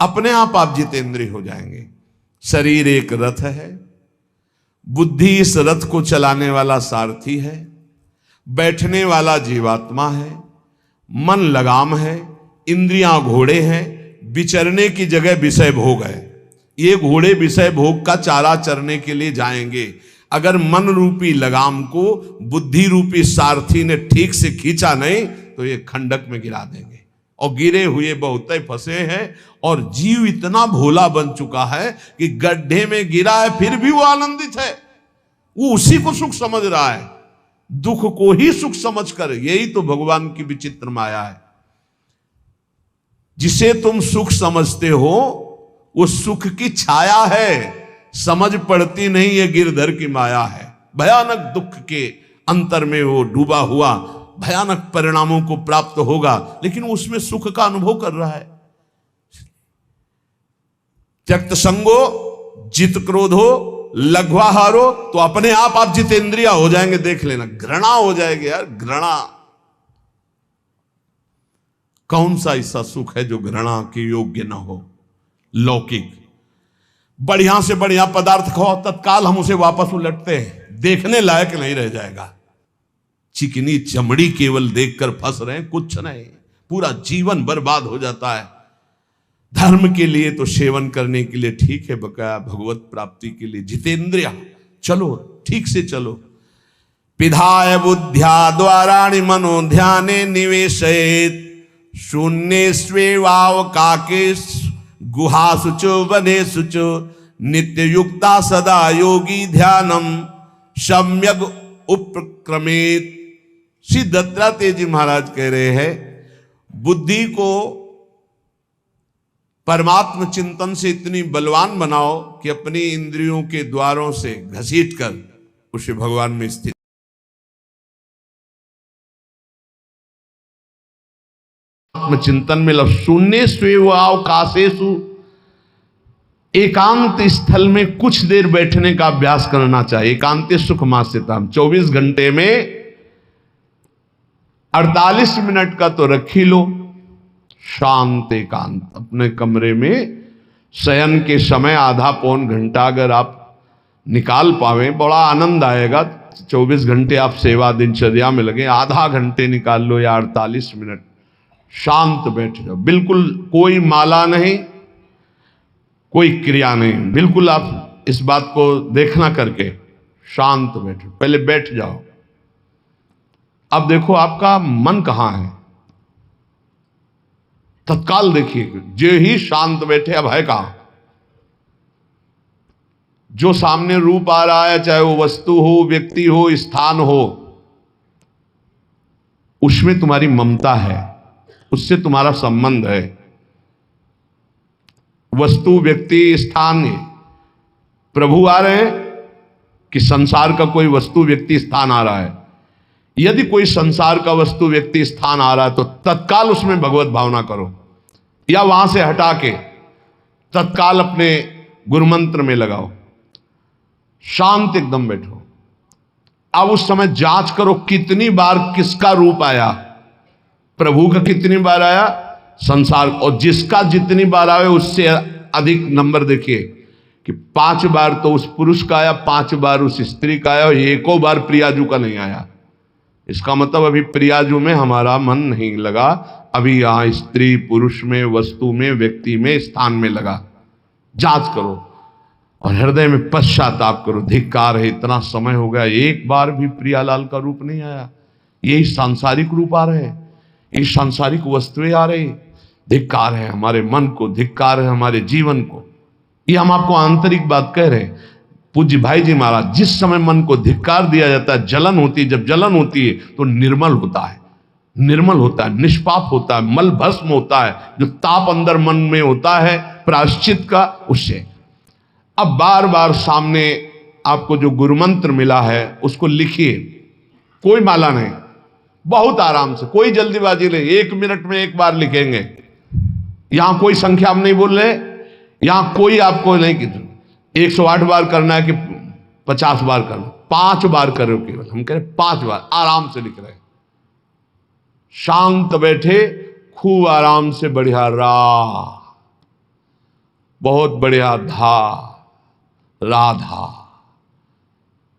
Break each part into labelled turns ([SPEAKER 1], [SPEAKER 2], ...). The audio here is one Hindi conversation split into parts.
[SPEAKER 1] अपने आप जितेंद्रिय हो जाएंगे। शरीर एक रथ है, बुद्धि इस रथ को चलाने वाला सारथी है, बैठने वाला जीवात्मा है, मन लगाम है, इंद्रियां घोड़े हैं, विचरने की जगह विषय भोग है। ये घोड़े विषय भोग का चारा चरने के लिए जाएंगे। अगर मन रूपी लगाम को बुद्धि रूपी सारथी ने ठीक से खींचा नहीं तो ये खंडक में गिरा देंगे। और गिरे हुए बहुत फंसे हैं, और जीव इतना भोला बन चुका है कि गड्ढे में गिरा है फिर भी वो आनंदित है। वो उसी को सुख समझ रहा है, दुख को ही सुख समझकर। यही तो भगवान की विचित्र माया है। जिसे तुम सुख समझते हो वो सुख की छाया है, समझ पड़ती नहीं ये गिरधर की माया है। भयानक दुख के अंतर में वो डूबा हुआ भयानक परिणामों को प्राप्त होगा, लेकिन उसमें सुख का अनुभव कर रहा है। त्यक्त संगो जित क्रोधो लघ्वाहारो, तो अपने आप जितेंद्रिया हो जाएंगे। देख लेना, घृणा हो जाएगी यार, घृणा। कौन सा ऐसा सुख है जो घृणा के योग्य ना हो? लौकिक बढ़िया से बढ़िया पदार्थ खाओ, तत्काल हम उसे वापस उलटते हैं, देखने लायक नहीं रह जाएगा। चिकनी चमड़ी केवल देखकर फंस रहे हैं, कुछ नहीं, पूरा जीवन बर्बाद हो जाता है। धर्म के लिए तो सेवन करने के लिए ठीक है, बकाया भगवत प्राप्ति के लिए जितेंद्रिय चलो, ठीक से चलो। पिधाय बुद्ध्या द्वाराणि मनो ध्याने निवेशयेत्, शून्ये स्वेवावकाके गुहासु च वनेषु च, नित्य युक्ता सदा योगी ध्यानम सम्यक उपक्रमेत। श्री दत्तात्रेय जी महाराज कह रहे हैं, बुद्धि को परमात्म चिंतन से इतनी बलवान बनाओ कि अपनी इंद्रियों के द्वारों से घसीट कर उसे भगवान में स्थित। चिंतन में शून्य स्वेवावकाशेषु, एकांत स्थल में कुछ देर बैठने का अभ्यास करना चाहिए। एकांत सुख मास्यता, 24 घंटे में 48 मिनट का तो रख ही लो शांत एकांत। अपने कमरे में शयन के समय आधा पौन घंटा अगर आप निकाल पावे, बड़ा आनंद आएगा। 24 घंटे आप सेवा दिनचर्या में लगे, आधा घंटे निकाल लो या 48 मिनट शांत बैठ जाओ। बिल्कुल कोई माला नहीं, कोई क्रिया नहीं, बिल्कुल आप इस बात को देखना करके शांत बैठो। पहले बैठ जाओ। अब देखो आपका मन कहां है, तत्काल देखिए। जो ही शांत बैठे, अब है कहां? जो सामने रूप आ रहा है, चाहे वो वस्तु हो, व्यक्ति हो, स्थान हो, उसमें तुम्हारी ममता है, उससे तुम्हारा संबंध है। वस्तु, व्यक्ति, स्थान, प्रभु आ रहे हैं कि संसार का कोई वस्तु, व्यक्ति, स्थान आ रहा है? यदि कोई संसार का वस्तु, व्यक्ति, स्थान आ रहा है तो तत्काल उसमें भगवत भावना करो, या वहां से हटा के तत्काल अपने गुरुमंत्र में लगाओ। शांत एकदम बैठो। अब उस समय जांच करो कितनी बार किसका रूप आया। प्रभु का कितनी बार आया, संसार, और जिसका जितनी बार आए उससे अधिक नंबर देखिए कि 5 बार तो उस पुरुष का आया, 5 बार उस स्त्री का आया, और एको बार प्रियाजू का नहीं आया। इसका मतलब अभी प्रियाजू में हमारा मन नहीं लगा, अभी यहां स्त्री पुरुष में, वस्तु में, व्यक्ति में, स्थान में लगा। जांच करो और हृदय में पश्चाताप करो, धिक्कार है, इतना समय हो गया एक बार भी प्रियालाल का रूप नहीं आया। यही सांसारिक रूप आ रहे हैं, ये सांसारिक वस्तुएं आ रही, धिक्कार है हमारे मन को, धिक्कार है हमारे जीवन को। ये हम आपको आंतरिक बात कह रहे हैं। पूज्य भाई जी महाराज, जिस समय मन को धिक्कार दिया जाता है, जलन होती है, जब जलन होती है तो निर्मल होता है, निर्मल होता है, निष्पाप होता है, मल भस्म होता है। जो ताप अंदर मन में होता है प्रायश्चित का, उससे अब बार बार सामने आपको जो गुरुमंत्र मिला है उसको लिखिए। कोई माला नहीं, बहुत आराम से, कोई जल्दीबाजी नहीं, 1 मिनट में एक बार लिखेंगे। यहां कोई संख्या हम नहीं बोल रहे, यहां कोई आपको नहीं कि 108 बार करना है कि 50 बार करना, 5 बार करो केवल। हम कह रहे 5 बार आराम से लिख रहे हैं, शांत बैठे, खूब आराम से, बढ़िया रा बहुत बढ़िया, धा, राधा,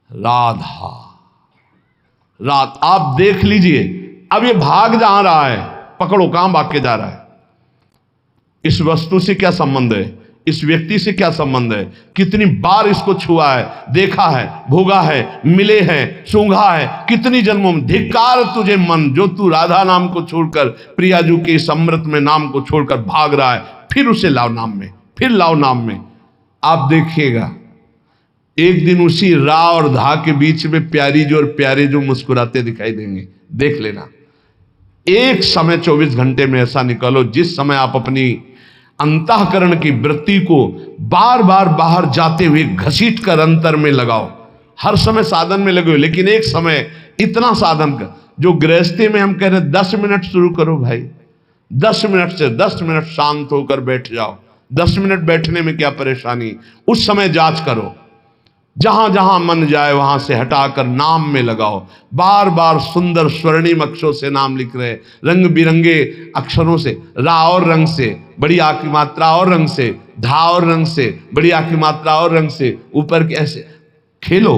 [SPEAKER 1] राधा, रात। आप देख लीजिए, अब ये भाग जा रहा है, पकड़ो कहां भाग के जा रहा है। इस वस्तु से क्या संबंध है, इस व्यक्ति से क्या संबंध है, कितनी बार इसको छुआ है, देखा है, भोगा है, मिले हैं, सूंघा है, कितनी जन्मों में। धिक्कार तुझे मन, जो तू राधा नाम को छोड़कर, प्रियाजू के इस अमृत में नाम को छोड़कर भाग रहा है, फिर उसे लाओ नाम में, फिर लाओ नाम में। आप देखिएगा एक दिन उसी रा और धा के बीच में प्यारी जो और प्यारे जो मुस्कुराते दिखाई देंगे। देख लेना, एक समय 24 घंटे में ऐसा निकालो जिस समय आप अपनी अंतःकरण की वृत्ति को बार बार बाहर जाते हुए घसीट कर अंतर में लगाओ। हर समय साधन में लगे हो, लेकिन एक समय इतना साधन कर, जो गृहस्थी में हम कह रहे 10 मिनट शुरू करो भाई, 10 मिनट से 10 मिनट शांत होकर बैठ जाओ। 10 मिनट बैठने में क्या परेशानी, उस समय जांच करो, जहां जहां मन जाए वहां से हटाकर नाम में लगाओ। बार बार सुंदर स्वर्णिम अक्षरों से नाम लिख रहे, रंग बिरंगे अक्षरों से, रा और रंग से, बड़ी आ की मात्रा और रंग से, धा और रंग से, बड़ी आ की मात्रा और रंग से, ऊपर के ऐसे खेलो,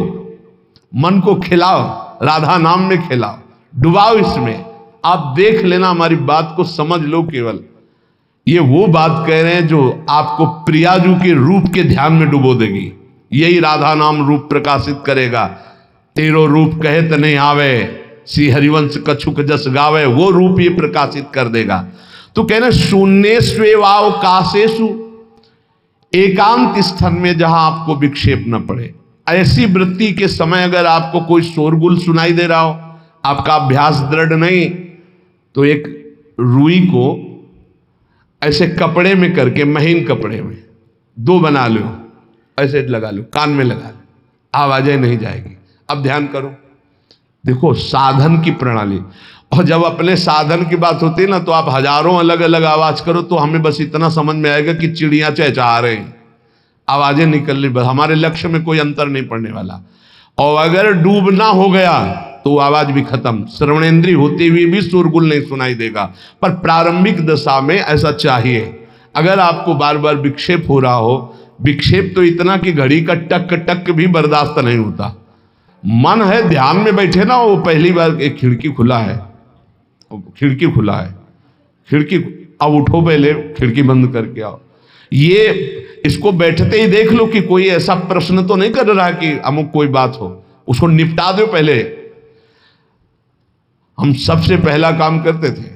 [SPEAKER 1] मन को खिलाओ, राधा नाम में खिलाओ, डुबाओ इसमें। आप देख लेना, हमारी बात को समझ लो। केवल ये वो बात कह रहे हैं जो आपको प्रियाजू के रूप के ध्यान में डुबो देगी। यही राधा नाम रूप प्रकाशित करेगा। तेरो रूप कहे त नहीं आवे, श्री हरिवंश कछुक जस गावे, वो रूप ये प्रकाशित कर देगा। तो कह रहे शून्य स्वेवाव काशेषु, एकांत स्थान में जहां आपको विक्षेप न पड़े। ऐसी वृत्ति के समय अगर आपको कोई शोरगुल सुनाई दे रहा हो, आपका अभ्यास दृढ़ नहीं, तो एक रुई को ऐसे कपड़े में करके, महीन कपड़े में 2 बना लो, ऐसे लगा लो, कान में लगा लो, आवाजें नहीं जाएगी। अब ध्यान करो, देखो साधन की प्रणाली। और जब अपने साधन की बात होती है ना, तो आप हजारों अलग अलग आवाज करो तो हमें बस इतना समझ में आएगा कि चिड़ियां चहचहा रहे हैं, आवाजें निकल रही, बस हमारे लक्ष्य में कोई अंतर नहीं पड़ने वाला। और अगर डूबना हो गया तो आवाज भी खत्म, श्रवणेंद्रिय होते हुए भी शोरगुल नहीं सुनाई देगा। पर प्रारंभिक दशा में ऐसा चाहिए। अगर आपको बार बार विक्षेप हो रहा हो, विक्षेप तो इतना कि घड़ी का टक टक भी बर्दाश्त नहीं होता, मन है ध्यान में बैठे ना, वो पहली बार एक खिड़की खुला है, खिड़की खुला है, खिड़की, अब उठो पहले खिड़की बंद करके आओ। ये इसको बैठते ही देख लो कि कोई ऐसा प्रश्न तो नहीं कर रहा कि अमुक कोई बात हो, उसको निपटा दो पहले। हम सबसे पहला काम करते थे,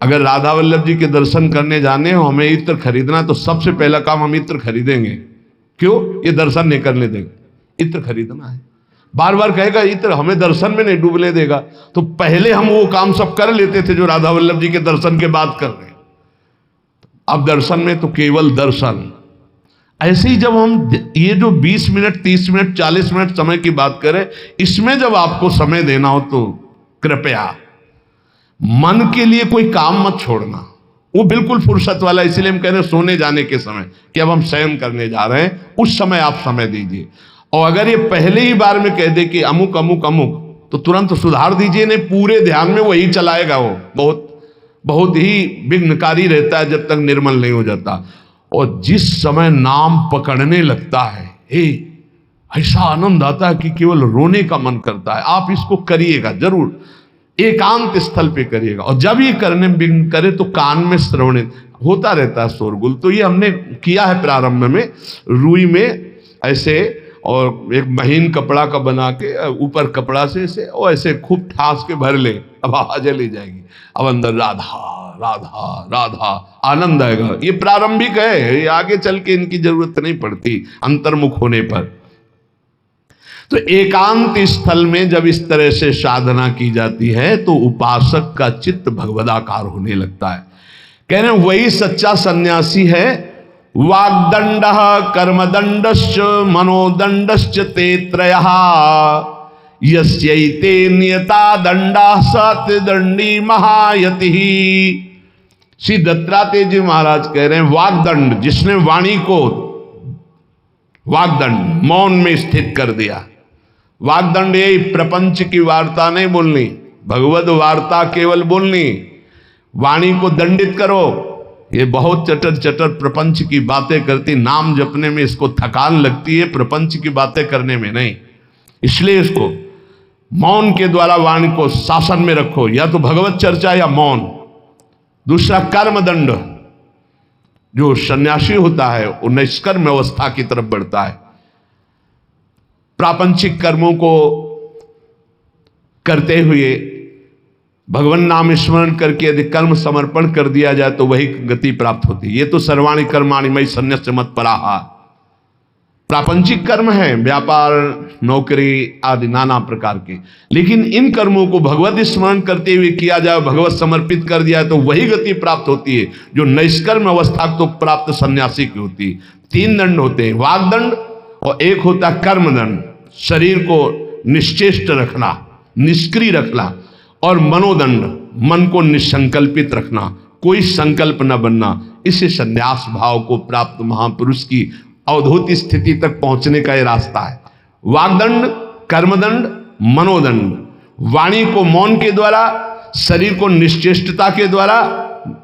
[SPEAKER 1] अगर राधा वल्लभ जी के दर्शन करने जाने हो, हमें इत्र खरीदना, तो सबसे पहला काम हम इत्र खरीदेंगे। क्यों? ये दर्शन नहीं करने देंगे, इत्र खरीदना है। बार बार कहेगा इत्र हमें दर्शन में नहीं डूबने देगा, तो पहले हम वो काम सब कर लेते थे जो राधा वल्लभ जी के दर्शन के बाद कर रहे हैं। अब दर्शन में तो केवल दर्शन। ऐसे ही जब हम ये जो 20 मिनट 30 मिनट 40 मिनट समय की बात करें, इसमें जब आपको समय देना हो तो कृपया मन के लिए कोई काम मत छोड़ना, वो बिल्कुल फुर्सत वाला। इसलिए हम कह रहे हैं सोने जाने के समय कि अब हम शयन करने जा रहे हैं, उस समय आप समय दीजिए। और अगर ये पहले ही बार में कह दे कि अमुक अमुक अमुक, तो तुरंत सुधार दीजिए, नहीं पूरे ध्यान में वही चलाएगा। वो बहुत बहुत ही विघ्नकारी रहता है जब तक निर्मल नहीं हो जाता। और जिस समय नाम पकड़ने लगता है, ऐसा आनंद आता है कि केवल रोने का मन करता है। आप इसको करिएगा जरूर, एकांत स्थल पे करिएगा। और जब ये करने विघ्न करे तो कान में श्रवण होता रहता है शोरगुल। तो ये हमने किया है प्रारंभ में, रुई में ऐसे, और एक महीन कपड़ा का बना के ऊपर कपड़ा से ऐसे और ऐसे खूब ठास के भर ले, अब आवाजें ले जाएगी। अब अंदर राधा राधा राधा आनंद आएगा। ये प्रारंभिक है, ये आगे चल के इनकी जरूरत नहीं पड़ती अंतर्मुख होने पर। तो एकांत स्थल में जब इस तरह से साधना की जाती है तो उपासक का चित्त भगवदाकार होने लगता है। कह रहे हैं वही सच्चा सन्यासी है। वाग्दंड कर्मदंडश्च मनोदंडश्च ते त्रयः यस्यैते नियता दंडा सत्यदंडी महायति। श्री दत्तात्रेय जी महाराज कह रहे हैं वाग्दंड, जिसने वाणी को वाग्दंड मौन में स्थित कर दिया। वाग्दंड यही प्रपंच की वार्ता नहीं बोलनी, भगवद वार्ता केवल बोलनी। वाणी को दंडित करो, ये बहुत चटर चटर प्रपंच की बातें करती, नाम जपने में इसको थकान लगती है, प्रपंच की बातें करने में नहीं। इसलिए इसको मौन के द्वारा वाणी को शासन में रखो, या तो भगवत चर्चा या मौन। दूसरा कर्मदंड, जो सन्यासी होता है वो निष्कर्म अवस्था की तरफ बढ़ता है। प्रापंचिक कर्मों को करते हुए भगवान नाम स्मरण करके यदि कर्म समर्पण कर दिया जाए तो वही गति प्राप्त होती है। ये तो सर्वाणि कर्माणि मयि सन्न्यस्य मत्पराः, प्रापंचिक कर्म है, व्यापार, नौकरी आदि नाना प्रकार के। लेकिन इन कर्मों को भगवत स्मरण करते हुए किया जाए, भगवत समर्पित कर दिया तो वही गति प्राप्त होती है जो निष्कर्म अवस्था तो प्राप्त सन्यासी की होती है। 3 दंड होते हैं, वागदंड और एक होता है कर्मदंड, शरीर को निश्चेष्ट रखना, निष्क्रिय रखना, और मनोदंड, मन को निसंकल्पित रखना, कोई संकल्प न बनना। इसे संन्यास भाव को प्राप्त महापुरुष की अवधूत स्थिति तक पहुंचने का यह रास्ता है। वागदंड, कर्मदंड, मनोदंड, वाणी को मौन के द्वारा, शरीर को निश्चेष्टता के द्वारा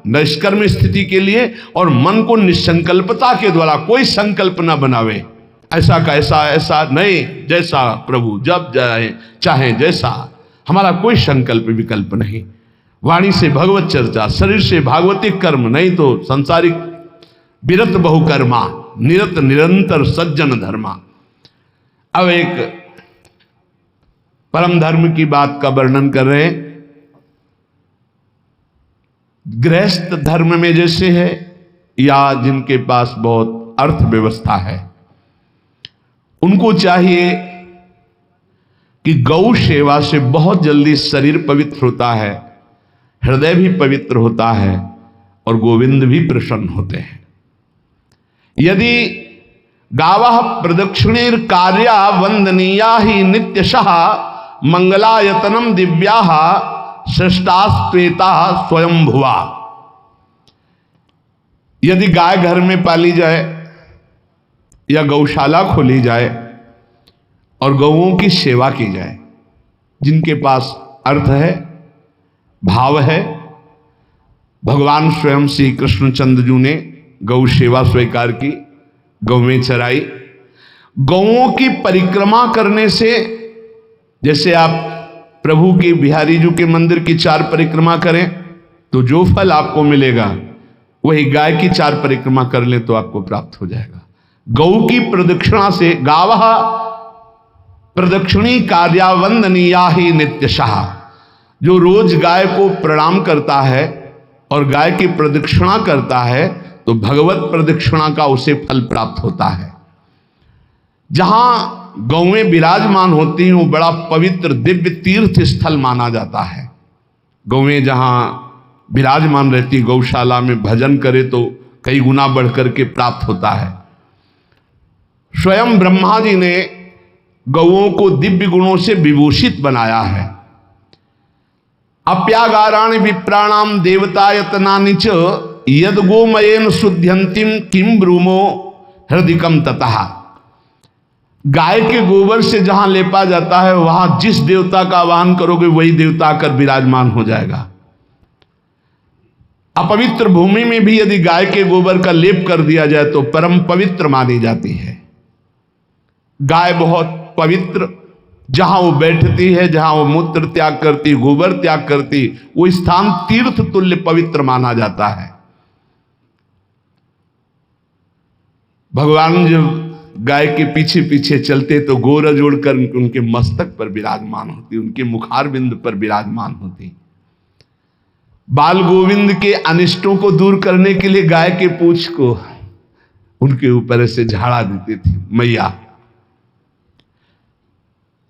[SPEAKER 1] निष्कर्म स्थिति के लिए, और मन को निसंकल्पता के द्वारा, कोई संकल्प न बनावे, ऐसा का ऐसा, ऐसा नहीं, जैसा प्रभु जब चाहे जैसा, हमारा कोई संकल्प विकल्प नहीं। वाणी से भगवत चर्चा, शरीर से भागवतिक कर्म, नहीं तो सांसारिक विरत बहुकर्मा, निरत निरंतर सज्जन धर्मा। अब एक परम धर्म की बात का वर्णन कर रहे हैं। गृहस्थ धर्म में जैसे है, या जिनके पास बहुत अर्थव्यवस्था है, उनको चाहिए कि गौ सेवा से बहुत जल्दी शरीर पवित्र होता है, हृदय भी पवित्र होता है, और गोविंद भी प्रसन्न होते हैं। यदि गावः प्रदक्षिणेर कार्या वंदनीया ही नित्यशः मंगलायतनम दिव्याः सृष्टास्त्वेता स्वयंभुवा। यदि गाय घर में पाली जाए या गौशाला खोली जाए और गौओं की सेवा की जाए, जिनके पास अर्थ है, भाव है, भगवान स्वयं श्री कृष्णचंद्र जी ने गौ सेवा स्वीकार की, गौवें चराई। गौओं की परिक्रमा करने से, जैसे आप प्रभु के बिहारी जी के मंदिर की 4 परिक्रमा करें तो जो फल आपको मिलेगा वही गाय की 4 परिक्रमा कर लें तो आपको प्राप्त हो जाएगा। गौ की प्रदक्षिणा से, गावः प्रदक्षिणी कार्यावंदनीया ही नित्यशः, जो रोज गाय को प्रणाम करता है और गाय की प्रदक्षिणा करता है तो भगवत प्रदक्षिणा का उसे फल प्राप्त होता है। जहां गौएं विराजमान होती हैं वो बड़ा पवित्र दिव्य तीर्थ स्थल माना जाता है। गौएं जहां विराजमान रहती, गौशाला में भजन करे तो कई गुना बढ़कर के प्राप्त होता है। स्वयं ब्रह्मा जी ने गौओं को दिव्य गुणों से विभूषित बनाया है। अप्यागाराणि विप्राणाम देवतायतनानि च यद गोमयेन शुद्ध्यंतिम किम ब्रूमो हृदिकम ततः। गाय के गोबर से जहां लेपा जाता है वहां जिस देवता का आवाहन करोगे वही देवता आकर विराजमान हो जाएगा। अपवित्र भूमि में भी यदि गाय के गोबर का लेप कर दिया जाए तो परम पवित्र मानी जाती है। गाय बहुत पवित्र, जहां वो बैठती है, जहां वो मूत्र त्याग करती, गोबर त्याग करती, वो स्थान तीर्थ तुल्य पवित्र माना जाता है। भगवान जब गाय के पीछे पीछे चलते तो गोरा जोड़कर उनके मस्तक पर विराजमान होती, उनके मुखार बिंद पर विराजमान होती। बाल गोविंद के अनिष्टों को दूर करने के लिए गाय के पूंछ को उनके ऊपर से झाड़ा देती थी मैया।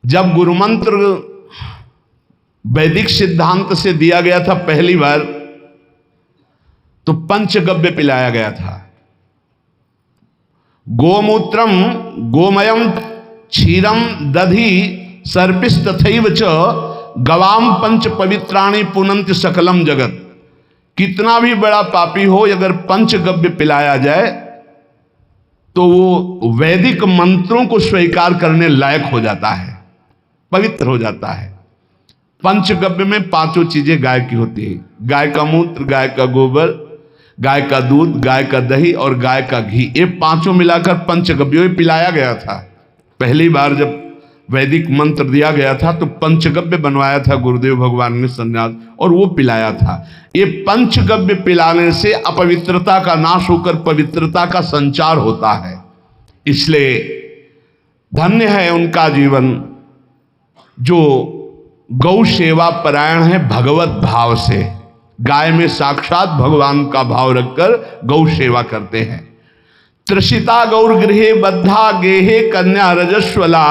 [SPEAKER 1] जब गुरुमंत्र वैदिक सिद्धांत से दिया गया था पहली बार तो पंचगव्य पिलाया गया था। गोमूत्रम गोमयम क्षीरम दधि सर्पिस्तथैव च गवाम पंच पवित्राणि पुनंत सकलम जगत। कितना भी बड़ा पापी हो अगर पंचगव्य पिलाया जाए तो वो वैदिक मंत्रों को स्वीकार करने लायक हो जाता है, पवित्र हो जाता है। पंचगव्य में 5 चीजें गाय की होती है। गाय का मूत्र, गाय का गोबर, गाय का दूध, गाय का दही और गाय का घी, ये पांचों मिलाकर पंचगव्य पिलाया गया था। पहली बार जब वैदिक मंत्र दिया गया था तो पंचगव्य बनवाया था गुरुदेव भगवान ने सन्यास, और वो पिलाया था। ये पंचगव्य पिलाने से अपवित्रता का नाश होकर पवित्रता का संचार होता है। इसलिए धन्य है उनका जीवन जो गौ सेवा परायण है भगवत भाव से। गाय में साक्षात भगवान का भाव रखकर गौ सेवा करते हैं। त्रिषिता गौर गृहे बद्धा गेहे कन्या रजस्वला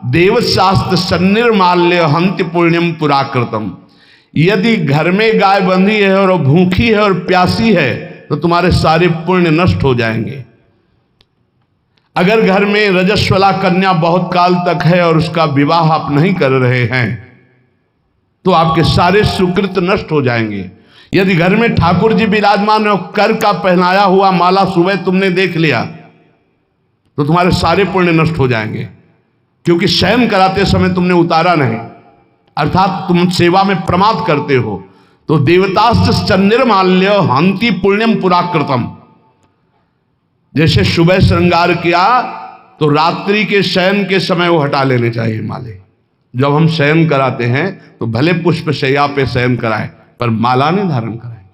[SPEAKER 1] देवशास्त्र सन्निर्माल्य हंति पुण्यम पुराकृतम। यदि घर में गाय बंधी है और भूखी है और प्यासी है तो तुम्हारे सारे पुण्य नष्ट हो जाएंगे। अगर घर में रजस्वला कन्या बहुत काल तक है और उसका विवाह आप नहीं कर रहे हैं तो आपके सारे सुकृत नष्ट हो जाएंगे। यदि घर में ठाकुर जी विराजमान है, कर का पहनाया हुआ माला सुबह तुमने देख लिया तो तुम्हारे सारे पुण्य नष्ट हो जाएंगे, क्योंकि शयन कराते समय तुमने उतारा नहीं, अर्थात तुम सेवा में प्रमाद करते हो। तो देवतास्त्र सन्निर्माल्य हंति पुण्यम पुराकृतम। जैसे सुबह श्रृंगार किया तो रात्रि के शयन के समय वो हटा लेने चाहिए माले। जब हम शयन कराते हैं तो भले पुष्प शैया पे शयन कराएं पर माला नहीं धारण कराएं।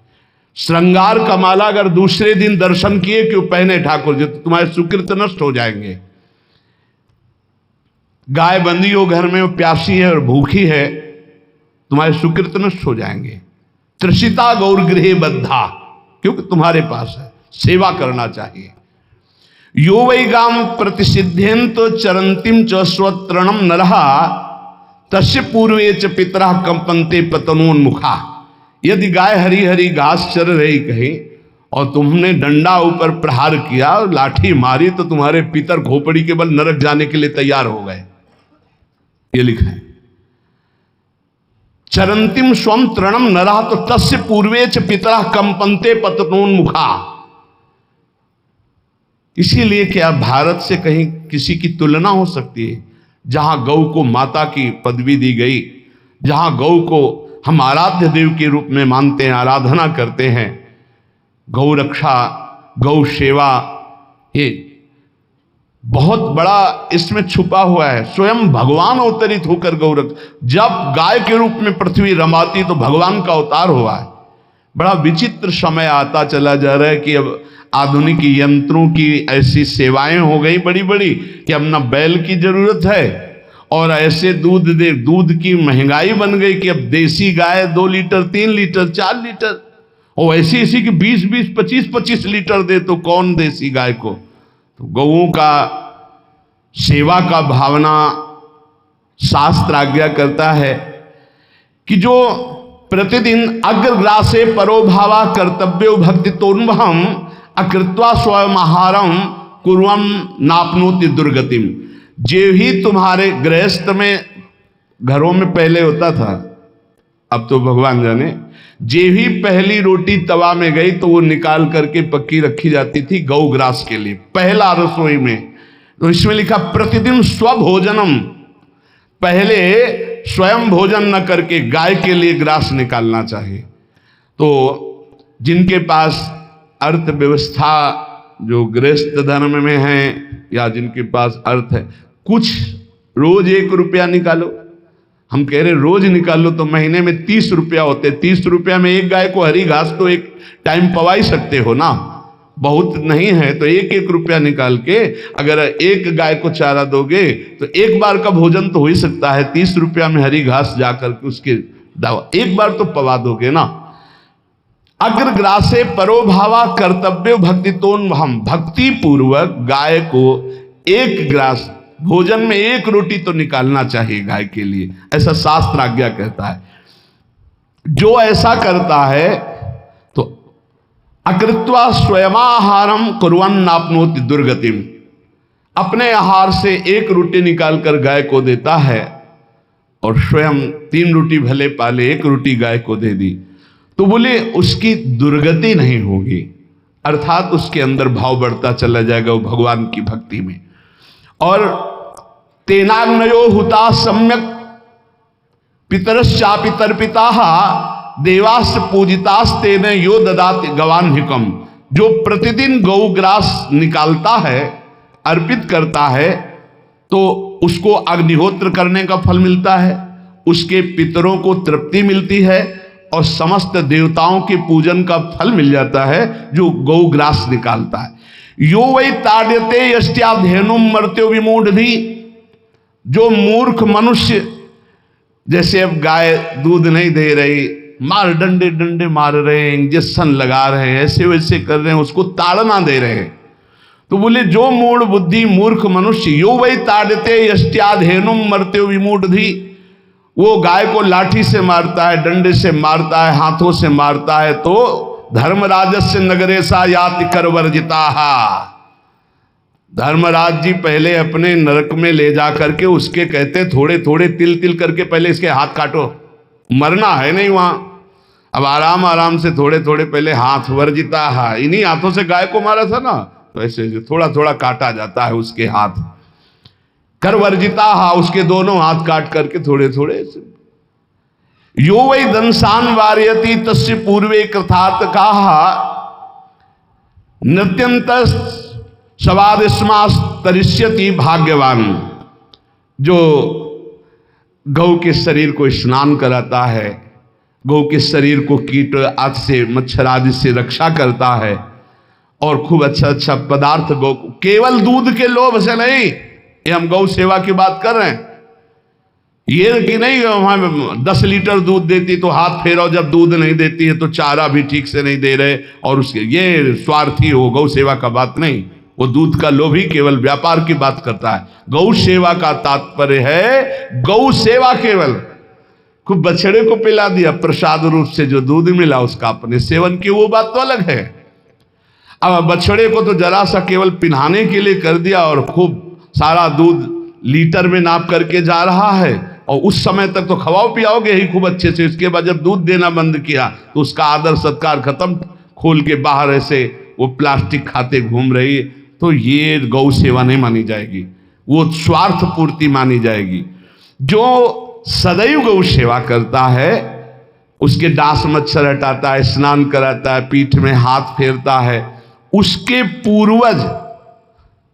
[SPEAKER 1] श्रृंगार का माला अगर दूसरे दिन दर्शन किए क्यों पहने ठाकुर जी, तो तुम्हारे सुकृत नष्ट हो जाएंगे। गाय बंदी हो घर में, वो प्यासी है और भूखी है, तुम्हारे सुकृत नष्ट हो जाएंगे। त्रिषिता गौर गृहे बद्धा, क्योंकि तुम्हारे पास है, सेवा करना चाहिए। यो वै गाम प्रतिसिद्ध्यंत चरंतिम च स्वतरणम नरहा तस्य पूर्वे च पितरा कंपन्ते पतनोन्मुखा। यदि गाय हरी हरी घास चर रही कहीं और तुमने डंडा ऊपर प्रहार किया और लाठी मारी तो तुम्हारे पितर खोपड़ी के बल नरक जाने के लिए तैयार हो गए। ये लिखा है चरंतिम स्वम तृणम नरहा तो तस्य पूर्वे च पितरा कंपन्ते पतनोन्मुखा। इसीलिए क्या भारत से कहीं किसी की तुलना हो सकती है जहां गौ को माता की पदवी दी गई, जहां गौ को हम आराध्य देव के रूप में मानते हैं, आराधना करते हैं। गौ रक्षा, गौ सेवा, ये बहुत बड़ा इसमें छुपा हुआ है। स्वयं भगवान अवतरित होकर गौ जब गाय के रूप में पृथ्वी रमाती तो भगवान का अवतार हुआ है। बड़ा विचित्र समय आता चला जा रहा है कि अब आधुनिक यंत्रों की ऐसी सेवाएं हो गई बड़ी बड़ी कि अब ना बैल की जरूरत है और ऐसे दूध की महंगाई बन गई कि अब देसी गाय 2 लीटर 3 लीटर 4 लीटर और ऐसी ऐसी कि 20-20 25-25 लीटर दे तो कौन देसी गाय को। तो गौओं का सेवा का भावना शास्त्र आज्ञा करता है कि जो प्रतिदिन अग्रग्रासे परोभावा कर्तव्यो भक्ति तोन्वहम अकृत्वा स्वयं आहारम कुर्वम नापनोति दुर्गतिम। जे ही तुम्हारे गृहस्थ में घरों में पहले होता था, अब तो भगवान जाने, जे ही पहली रोटी तवा में गई तो वो निकाल करके पक्की रखी जाती थी गौग्रास के लिए, पहला रसोई में। तो इसमें लिखा प्रतिदिन स्वभोजनम, पहले स्वयं भोजन न करके गाय के लिए ग्रास निकालना चाहिए। तो जिनके पास अर्थव्यवस्था जो गृहस्थ धर्म में है या जिनके पास अर्थ है, कुछ रोज 1 रुपया निकालो। हम कह रहे रोज निकालो तो महीने में 30 रुपया होते। 30 रुपया में एक गाय को हरी घास तो एक टाइम पवा ही सकते हो ना, बहुत नहीं है तो 1-1 रुपया निकाल के अगर एक गाय को चारा दोगे तो एक बार का भोजन तो हो ही सकता है। 30 रुपया में हरी घास जाकर के उसके दावा एक बार तो पवा दोगे ना। अग्रग्रासे परोभावा कर्तव्य भक्ति तोन, हम भक्ति पूर्वक गाय को 1 ग्रास भोजन में 1 रोटी तो निकालना चाहिए गाय के लिए, ऐसा शास्त्र आज्ञा कहता है। जो ऐसा करता है तो अकृत्वा स्वयमाहारम कुर्वन् नाप्नोति दुर्गतिम, अपने आहार से 1 रोटी निकालकर गाय को देता है और स्वयं 3 रोटी भले पाले 1 रोटी गाय को दे दी तो बोले उसकी दुर्गति नहीं होगी, अर्थात उसके अंदर भाव बढ़ता चला जाएगा वो भगवान की भक्ति में। और तेनाग्नयो हुता सम्यक पितरश्चापि तर्पिता देवास पूजितास्ते न यो ददात गवान्हिकम, जो प्रतिदिन गौग्रास निकालता है, अर्पित करता है, तो उसको अग्निहोत्र करने का फल मिलता है, उसके पितरों को तृप्ति मिलती है और समस्त देवताओं के पूजन का फल मिल जाता है जो गौग्रास निकालता है। यो वै ताड्यते यष्ट्याधेनुम मर्त्यो विमूढ़धि, जो मूर्ख मनुष्य, जैसे अब गाय दूध नहीं दे रही, मार डंडे डंडे मार रहे हैं, इंजेक्शन लगा रहे हैं, ऐसे वैसे कर रहे हैं, उसको ताड़ना दे रहे हैं, तो बोले जो मूढ़ बुद्धि मूर्ख मनुष्य, यो वै ताड्यते यष्ट्याधेनुम मर्त्यो विमूढ़धि, वो गाय को लाठी से मारता है, डंडे से मारता है, हाथों से मारता है, तो धर्मराजस्य नगरेशा याति करवर्जिता, धर्मराज जी पहले अपने नरक में ले जा करके उसके कहते थोड़े थोड़े तिल तिल करके पहले इसके हाथ काटो, मरना है नहीं वहां, अब आराम आराम से थोड़े थोड़े पहले हाथ वर्जिता, इन्हीं हाथों से गाय को मारा था ना, तो ऐसे थोड़ा थोड़ा काटा जाता है उसके हाथ, कर वर्जिता, उसके दोनों हाथ काट करके थोड़े थोड़े। यो वै दंसान वार्यति तस्य पूर्वे कृतार्थ का नृत्यंत सवादिस्मास्तरिष्यति भाग्यवान, जो गौ के शरीर को स्नान कराता है, गौ के शरीर को कीट आदि से मच्छर आदि से रक्षा करता है और खूब अच्छा अच्छा पदार्थ गौ, केवल दूध के लोभ से नहीं, ये हम गौ सेवा की बात कर रहे हैं, ये कि नहीं वहां 10 लीटर दूध देती तो हाथ फेरो, जब दूध नहीं देती है तो चारा भी ठीक से नहीं दे रहे, और उसके ये स्वार्थी हो, गौ सेवा का बात नहीं, वो दूध का लोभी केवल व्यापार की बात करता है। गौ सेवा का तात्पर्य है गौ सेवा, केवल खूब बछड़े को पिला दिया प्रसाद रूप से जो दूध मिला उसका अपने सेवन की, वो बात तो अलग है। अब बछड़े को तो जरा सा केवल पिन्हाने के लिए कर दिया और खूब सारा दूध लीटर में नाप करके जा रहा है, और उस समय तक तो खवाओ पियाओगे ही खूब अच्छे से, इसके बाद जब दूध देना बंद किया तो उसका आदर सत्कार खत्म, खोल के बाहर ऐसे वो प्लास्टिक खाते घूम रही, तो ये गौ सेवा नहीं मानी जाएगी, वो स्वार्थ पूर्ति मानी जाएगी। जो सदैव गौ सेवा करता है, उसके डांस मच्छर हटाता है, स्नान कराता है, पीठ में हाथ फेरता है, उसके पूर्वज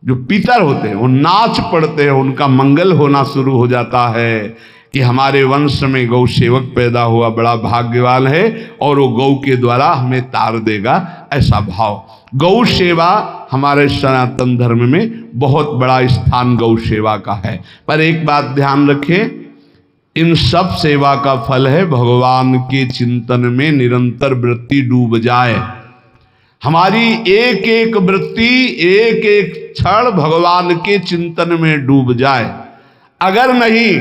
[SPEAKER 1] जो पितर होते हैं वो नाच पड़ते हैं, उनका मंगल होना शुरू हो जाता है कि हमारे वंश में गौ सेवक पैदा हुआ, बड़ा भाग्यवान है और वो गौ के द्वारा हमें तार देगा, ऐसा भाव। गौ सेवा हमारे सनातन धर्म में बहुत बड़ा स्थान गौ सेवा का है। पर एक बात ध्यान रखें, इन सब सेवा का फल है भगवान के चिंतन में निरंतर वृत्ति डूब जाए, हमारी एक एक वृत्ति एक एक क्षण भगवान के चिंतन में डूब जाए। अगर नहीं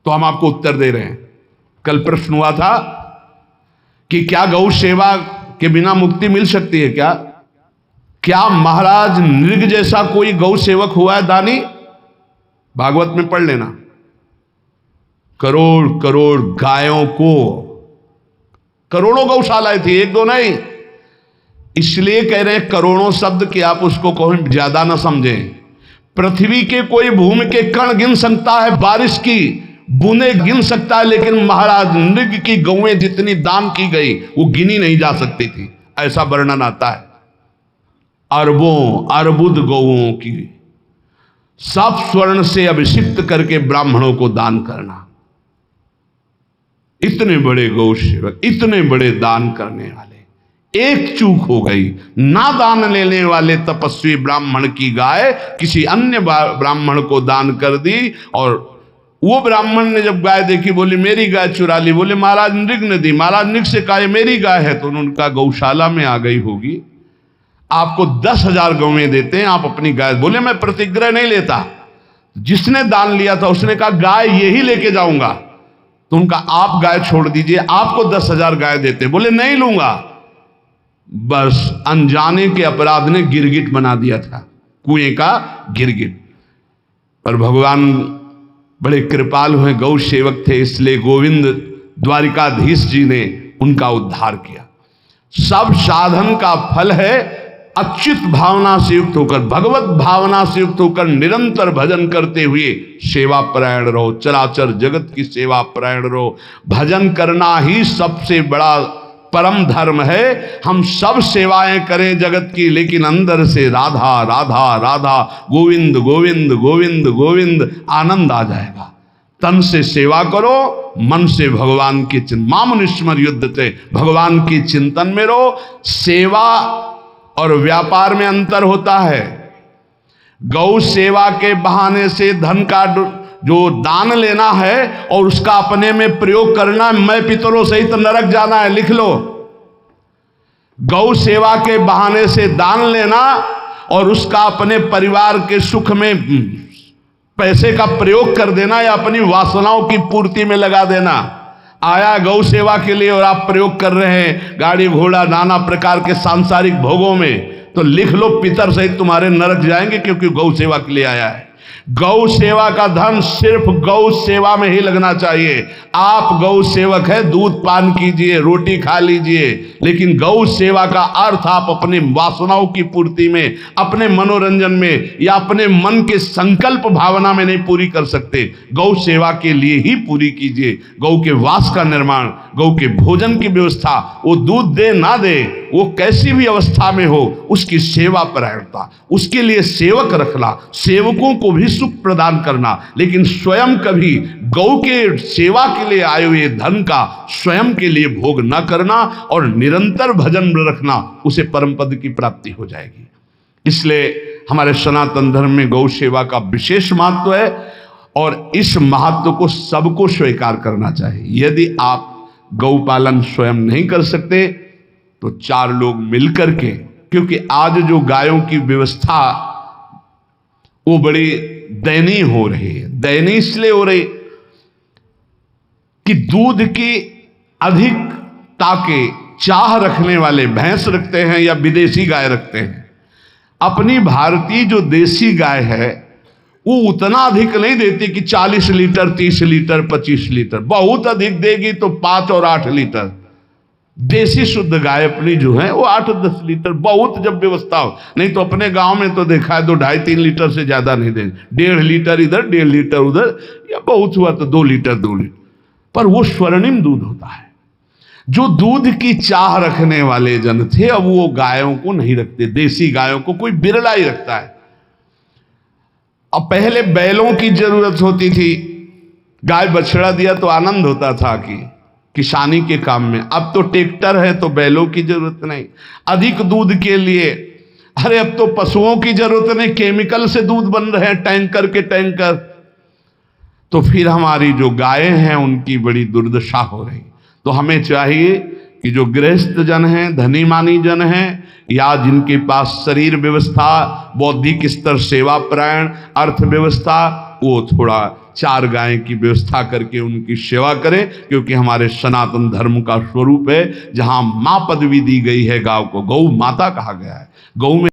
[SPEAKER 1] तो हम आपको उत्तर दे रहे हैं। कल प्रश्न हुआ था कि क्या गौ सेवा के बिना मुक्ति मिल सकती है? क्या महाराज नृग जैसा कोई गौ सेवक हुआ है दानी? भागवत में पढ़ लेना, करोड़ करोड़ गायों को, करोड़ों गौशालाएं थी, एक दो नहीं, इसलिए कह रहे हैं करोड़ों शब्द कि आप उसको कहीं ज्यादा ना समझें। पृथ्वी के कोई भूमि के कण गिन सकता है, बारिश की बूंदे गिन सकता है, लेकिन महाराज नृग की गौएं जितनी दान की गई वो गिनी नहीं जा सकती थी, ऐसा वर्णन आता है। अरबों अर्बुद गौओं की सब स्वर्ण से अभिषिक्त करके ब्राह्मणों को दान करना, इतने बड़े गौ सेवक, इतने बड़े दान करने वाले, एक चूक हो गई, ना दान लेने वाले तपस्वी ब्राह्मण की गाय किसी अन्य ब्राह्मण को दान कर दी, और वो ब्राह्मण ने जब गाय देखी बोली मेरी गाय चुरा ली, बोले महाराज नृग ने दी। महाराज नृग से कहा मेरी गाय है, तो उनका गौशाला में आ गई होगी, आपको 10,000 गौवें देते हैं, आप अपनी गाय। बोले मैं प्रतिग्रह नहीं लेता, जिसने दान लिया था उसने कहा गाय यही लेके जाऊंगा, तो उनका आप गाय छोड़ दीजिए, आपको 10,000 गाय देते। बोले नहीं लूंगा। बस अनजाने के अपराध ने गिरगिट बना दिया था, कुएं का गिरगिट। पर भगवान बड़े कृपालु हैं, गौ सेवक थे, इसलिए गोविंद द्वारिकाधीश जी ने उनका उद्धार किया। सब साधन का फल है अच्युत भावना से युक्त होकर, भगवत भावना से युक्त होकर निरंतर भजन करते हुए सेवा परायण रहो, चराचर जगत की सेवा परायण रहो। भजन करना ही सबसे बड़ा परम धर्म है। हम सब सेवाएं करें जगत की, लेकिन अंदर से राधा राधा राधा, गोविंद गोविंद गोविंद गोविंद, आनंद आ जाएगा। तन से सेवा करो, मन से भगवान के चिंतन, मामुनिस्मर युद्धते, भगवान के चिंतन में रहो। सेवा और व्यापार में अंतर होता है। गौ सेवा के बहाने से धन का जो दान लेना है और उसका अपने में प्रयोग करना, मैं पितरों सहित नरक जाना है, लिख लो। गौ सेवा के बहाने से दान लेना और उसका अपने परिवार के सुख में पैसे का प्रयोग कर देना या अपनी वासनाओं की पूर्ति में लगा देना। आया गौ सेवा के लिए और आप प्रयोग कर रहे हैं गाड़ी घोड़ा नाना प्रकार के सांसारिक भोगों में, तो लिख लो पितर सहित तुम्हारे नरक जाएंगे, क्योंकि गौ सेवा के लिए आया है। गौ सेवा का धन सिर्फ गौ सेवा में ही लगना चाहिए। आप गौ सेवक है, दूध पान कीजिए, रोटी खा लीजिए, लेकिन गौ सेवा का अर्थ आप अपने वासनाओं की पूर्ति में, अपने मनोरंजन में या अपने मन के संकल्प भावना में नहीं पूरी कर सकते। गौ सेवा के लिए ही पूरी कीजिए। गौ के वास का निर्माण, गौ के भोजन की व्यवस्था, वो दूध दे ना दे, वो कैसी भी अवस्था में हो, उसकी सेवा परायणता, उसके लिए सेवक रखना, सेवकों को भी सुख प्रदान करना, लेकिन स्वयं कभी गौ के सेवा के लिए आए हुए धन का स्वयं के लिए भोग न करना और निरंतर भजन रखना, उसे परम पद की प्राप्ति हो जाएगी। इसलिए हमारे सनातन धर्म में गौ सेवा का विशेष महत्व है और इस महत्व को सबको स्वीकार करना चाहिए। यदि आप गौ पालन स्वयं नहीं कर सकते तो 4 लोग मिलकर के, क्योंकि आज जो गायों की व्यवस्था वो बड़ी दयनीय हो रही है। दयनीय इसलिए हो रही कि दूध की अधिकता के चाह रखने वाले भैंस रखते हैं या विदेशी गाय रखते हैं। अपनी भारतीय जो देसी गाय है वो उतना अधिक नहीं देती कि 40 लीटर 30 लीटर 25 लीटर, बहुत अधिक देगी तो 5 और 8 लीटर। देसी शुद्ध गाय अपनी जो है वो 8-10 लीटर, बहुत जब व्यवस्था हो। नहीं तो अपने गांव में तो देखा है तो 2.5-3 लीटर से ज्यादा नहीं देंगे, 1.5 लीटर इधर 1.5 लीटर उधर, या बहुत हुआ तो 2 लीटर 2 लीटर, पर वो स्वर्णिम दूध होता है। जो दूध की चाह रखने वाले जन थे अब वो गायों को नहीं रखते, देसी गायों को कोई बिरला ही रखता है। अब पहले बैलों की जरूरत होती थी, गाय बछड़ा दिया तो आनंद होता था कि किसानी के काम में। अब तो ट्रैक्टर है तो बैलों की जरूरत नहीं। अधिक दूध के लिए अरे अब तो पशुओं की जरूरत नहीं, केमिकल से दूध बन रहे हैं, टैंकर के टैंकर। तो फिर हमारी जो गायें हैं उनकी बड़ी दुर्दशा हो रही। तो हमें चाहिए कि जो गृहस्थ जन हैं, धनी मानी जन हैं, या जिनके पास शरीर व्यवस्था, बौद्धिक स्तर सेवा परायण, अर्थव्यवस्था, वो थोड़ा 4 गाय की व्यवस्था करके उनकी सेवा करें, क्योंकि हमारे सनातन धर्म का स्वरूप है। जहां मां पदवी दी गई है गांव को, गौ माता कहा गया है। गौ में